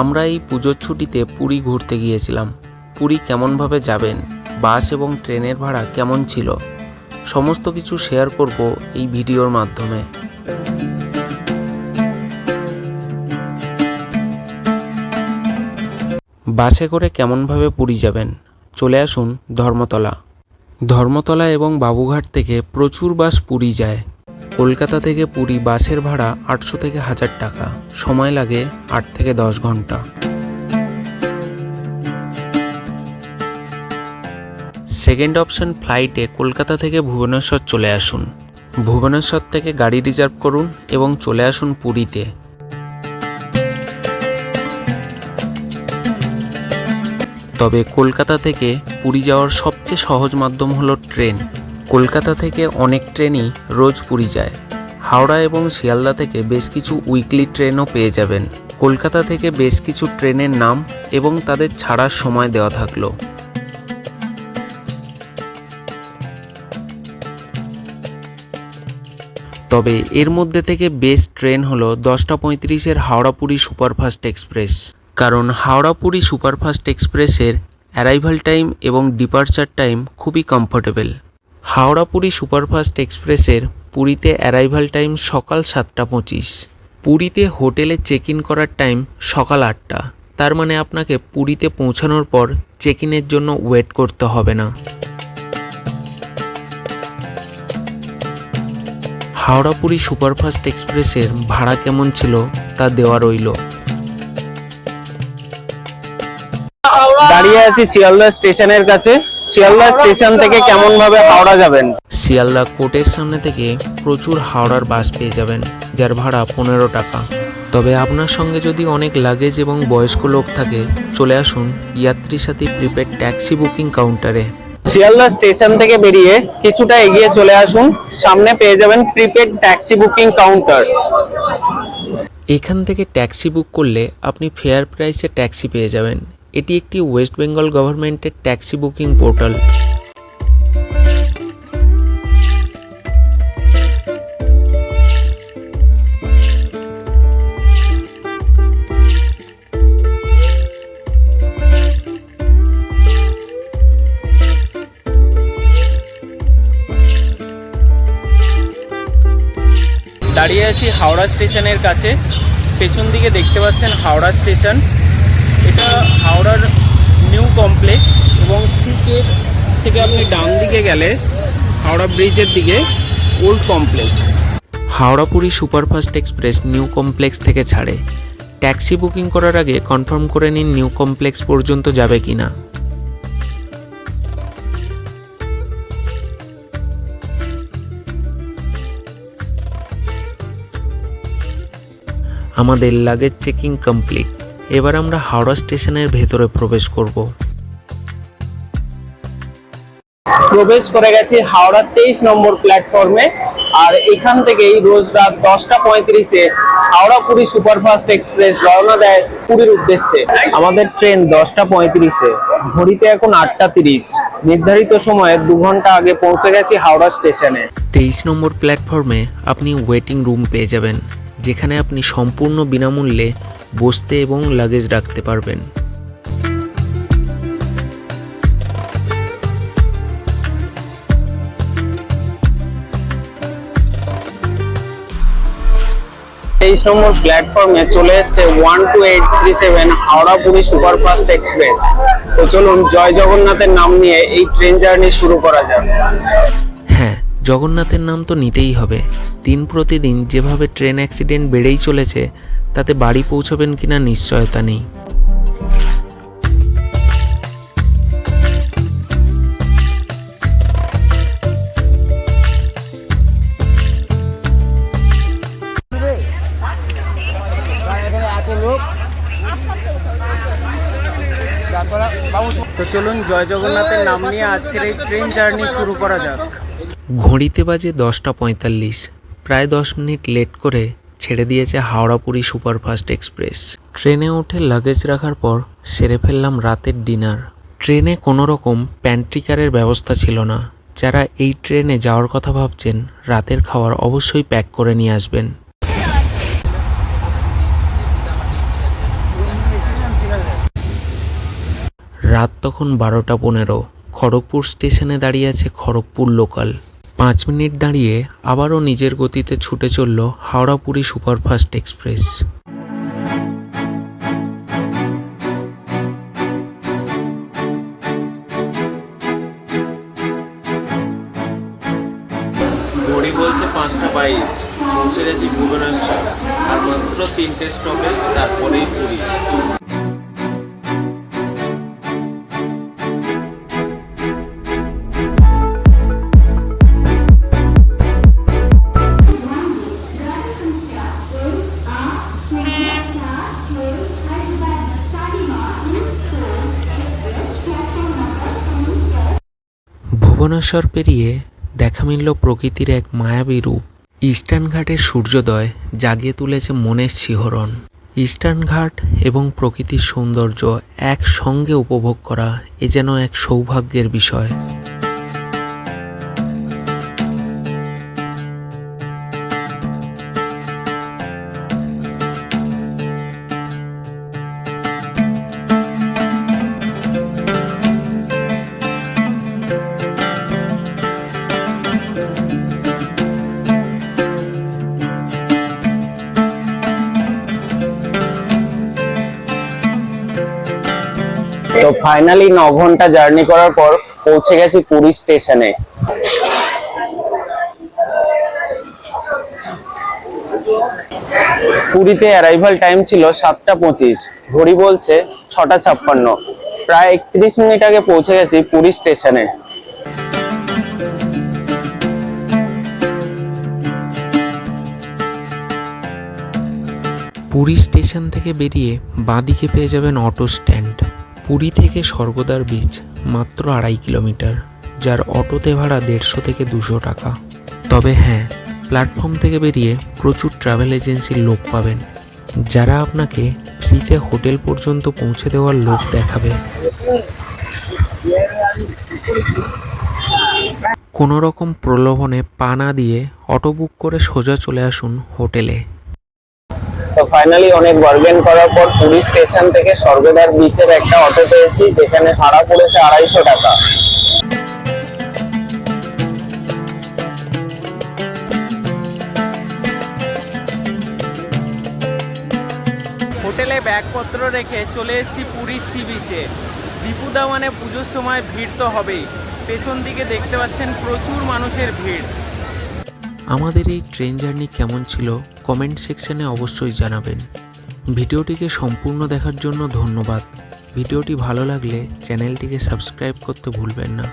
আমরা এই পুজোর ছুটিতে পুরী ঘুরতে গিয়েছিলাম। পুরী কেমনভাবে যাবেন, বাস এবং ট্রেনের ভাড়া কেমন ছিল, সমস্ত কিছু শেয়ার করব এই ভিডিওর মাধ্যমে। বাসে করে কেমনভাবে পুরী যাবেন, চলে আসুন ধর্মতলা। ধর্মতলা এবং বাবুঘাট থেকে প্রচুর বাস পুরী যায়। কলকাতা থেকে পুরী বাসের ভাড়া 800 থেকে 1000 টাকা, সময় লাগে 8 থেকে 10 ঘন্টা। সেকেন্ড অপশন ফ্লাইটে কলকাতা থেকে ভুবনেশ্বর চলে আসুন। ভুবনেশ্বর থেকে গাড়ি রিজার্ভ করুন এবং চলে আসুন পুরীতে। তবে কলকাতা থেকে পুরী যাওয়ার সবচেয়ে সহজ মাধ্যম হলো ট্রেন। কলকাতা থেকে অনেক ট্রেনই রোজ পুরী যায়। হাওড়া এবং শিয়ালদা থেকে বেশ কিছু উইকলি ট্রেনও পেয়ে যাবেন। কলকাতা থেকে বেশ কিছু ট্রেনের নাম এবং তাদের ছাড়ার সময় দেওয়া থাকলো। তবে এর মধ্যে থেকে বেস্ট ট্রেন হলো 10:35-এর হাওড়া পুরী সুপারফাস্ট এক্সপ্রেস। কারণ হাওড়া পুরী সুপারফাস্ট এক্সপ্রেসের অ্যারাইভাল টাইম এবং ডিপার্চার টাইম খুবই কমফোর্টেবল। হাওড়া পুরী সুপারফাস্ট এক্সপ্রেসের পুরীতে অ্যারাইভাল টাইম সকাল 7:25। পুরীতে হোটেলে চেক ইন করার টাইম সকাল 8টা। তার মানে আপনাকে পুরীতে পৌঁছানোর পর চেক ইনের জন্য ওয়েট করতে হবে না। হাওড়া পুরী সুপারফাস্ট এক্সপ্রেসের ভাড়া কেমন ছিল তা দেওয়া রইল। দাঁড়িয়ে আছি শিয়ালদা স্টেশনের কাছে। শিয়ালদা স্টেশন থেকে কেমন ভাবে হাওড়া যাবেন? শিয়ালদা কোর্টের সামনে থেকে প্রচুর হাওড়ার বাস পেয়ে যাবেন, যার ভাড়া 15 টাকা। তবে আপনার সঙ্গে যদি অনেক লাগেজ এবং বয়স্ক লোক থাকে, চলে আসুন যাত্রী সাথী প্রিপেড ট্যাক্সি বুকিং কাউন্টারে। শিয়ালদা স্টেশন থেকে বেরিয়ে কিছুটা এগিয়ে চলে আসুন, সামনে পেয়ে যাবেন প্রিপেড ট্যাক্সি বুকিং কাউন্টার। এখান থেকে ট্যাক্সি বুক করলে আপনি ফেয়ার প্রাইসে ট্যাক্সি পেয়ে যাবেন। এটি একটি ওয়েস্ট বেঙ্গল গভর্নমেন্টের ট্যাক্সি বুকিং পোর্টাল। দাঁড়িয়ে আছি হাওড়া স্টেশনের কাছে। পেছন দিকে দেখতে পাচ্ছেন হাওড়া স্টেশন। এটা হাওড়ার নিউ কমপ্লেক্স এবং ঠিক থেকে আপনি ডান দিকে গেলে হাওড়া ব্রিজের দিকে old complex. Howrah Puri superfast express new complex থেকে ছাড়ে। ট্যাক্সি বুকিং করার আগে কনফার্ম করে নিন নিউ কমপ্লেক্স পর্যন্ত যাবে কিনা। আমাদের লাগেজ চেকিং কমপ্লিট। এবার আমরা হাওড়া স্টেশনের ভেতরে প্রবেশ করব। প্রবেশ করে গেছি হাওড়া 23 নম্বর প্ল্যাটফর্মে। আর এখান থেকেই রোজ রাত 10:35-এ হাওড়া পুরী সুপারফাস্ট এক্সপ্রেস রওনা দেয় পুরীর উদ্দেশ্যে। আমাদের ট্রেন 10:35-এ, ঘড়িতে এখন 8:30। নির্ধারিত সময়ে 2 ঘন্টা আগে পৌঁছে গেছি হাওড়া স্টেশনে। 23 নম্বর প্ল্যাটফর্মে আপনি ওয়েটিং রুম পেয়ে যাবেন, যেখানে আপনি সম্পূর্ণ বিনামূল্যে বসতে এবং লাগেজ রাখতে পারবেন। তেইশ নম্বর প্ল্যাটফর্মে চলে এসছে 12837 হাওড়া পুরী সুপারফাস্ট এক্সপ্রেস। তো চলুন জয় জগন্নাথের নাম নিয়ে এই ট্রেন জার্নি শুরু করা যাক। হ্যাঁ, জগন্নাথের নাম তো নিতেই হবে। দিন প্রতিদিন যেভাবে ট্রেন অ্যাক্সিডেন্ট বেড়েই চলেছে, তাতে বাড়ি পৌঁছাবেন কিনা নিশ্চয়তা নেই। তো চলুন জয় জগন্নাথের নাম নিয়ে আজকের এই ট্রেন জার্নি শুরু করা যাক। ঘড়িতে বাজে 10:45। প্রায় 10 মিনিট লেট করে ছেড়ে দিয়েছে হাওড়া পুরী সুপারফাস্ট এক্সপ্রেস। ট্রেনে উঠে লাগেজ রাখার পর সেরে ফেললাম রাতের ডিনার। ট্রেনে কোনো রকম প্যান্ট্রি কারের ব্যবস্থা ছিল না, যারা এই ট্রেনে যাওয়ার কথা ভাবছেন রাতের খাবার অবশ্যই প্যাক করে নিয়ে আসবেন। রাত তখন 12:15। খড়গপুর স্টেশনে দাঁড়িয়ে আছে খড়গপুর লোকাল। 5 মিনিট দাঁড়িয়ে আবারও নিজের গতিতে ছুটে চলল হাওড়া পুরী সুপারফাস্ট এক্সপ্রেস। ঘড়ি বলছে 5:22, পৌঁছে গেছি ভুবনেশ্বর, আর মাত্র 3টে স্টপেজ, তারপরেই পুরী। ভুবনেশ্বর পেরিয়ে দেখা মিলল প্রকৃতির এক মায়াবী রূপ। ইস্টার্ন ঘাটের সূর্যোদয় জাগিয়ে তুলেছে মনের শিহরণ। ইস্টার্ন ঘাট এবং প্রকৃতির সৌন্দর্য একসঙ্গে উপভোগ করা এ যেন এক সৌভাগ্যের বিষয়। তো ফাইনালি 9 ঘন্টা জার্নি করার পর পৌঁছে গেছি পুরী স্টেশনে। পুরীতে অ্যারাইভাল টাইম ছিল 7:25, ঘড়ি বলছে 6:56। প্রায় 31 মিনিট আগে পৌঁছে গেছি পুরী স্টেশনে। পুরী স্টেশন থেকে বেরিয়ে বাঁদিকে পেয়ে যাবেন অটো স্ট্যান্ড। পুরী থেকে স্বর্গদ্বার বিচ মাত্র 2.5 কিলোমিটার, যার অটোতে ভাড়া 150 থেকে 200 টাকা। তবে হ্যাঁ, প্ল্যাটফর্ম থেকে বেরিয়ে প্রচুর ট্রাভেল এজেন্সির লোক পাবেন, যারা আপনাকে ফ্রিতে হোটেল পর্যন্ত পৌঁছে দেওয়ার লোক দেখাবে। কোনো রকম প্রলোভনে পা না দিয়ে অটো বুক করে সোজা চলে আসুন হোটেলে। তো ফাইনালি অনেক বার্গেন করার পর পুরী স্টেশন থেকে স্বর্গদ্বার বিচের একটা অটো পেয়েছি, যেখানে ভাড়া পড়েছে 250 টাকা। হোটেলে ব্যাগপত্র রেখে চলে এসেছি পুরী সি বিচে। দীপুদা মানে পুজোর সময় ভিড় তো হবেই। পেছন দিকে দেখতে পাচ্ছেন প্রচুর মানুষের ভিড়। আমাদের এই ট্রেন জার্নি কেমন ছিল কমেন্ট সেকশনে অবশ্যই জানাবেন। ভিডিওটিকে সম্পূর্ণ দেখার জন্য ধন্যবাদ। ভিডিওটি ভালো লাগলে চ্যানেলটিকে সাবস্ক্রাইব করতে ভুলবেন না।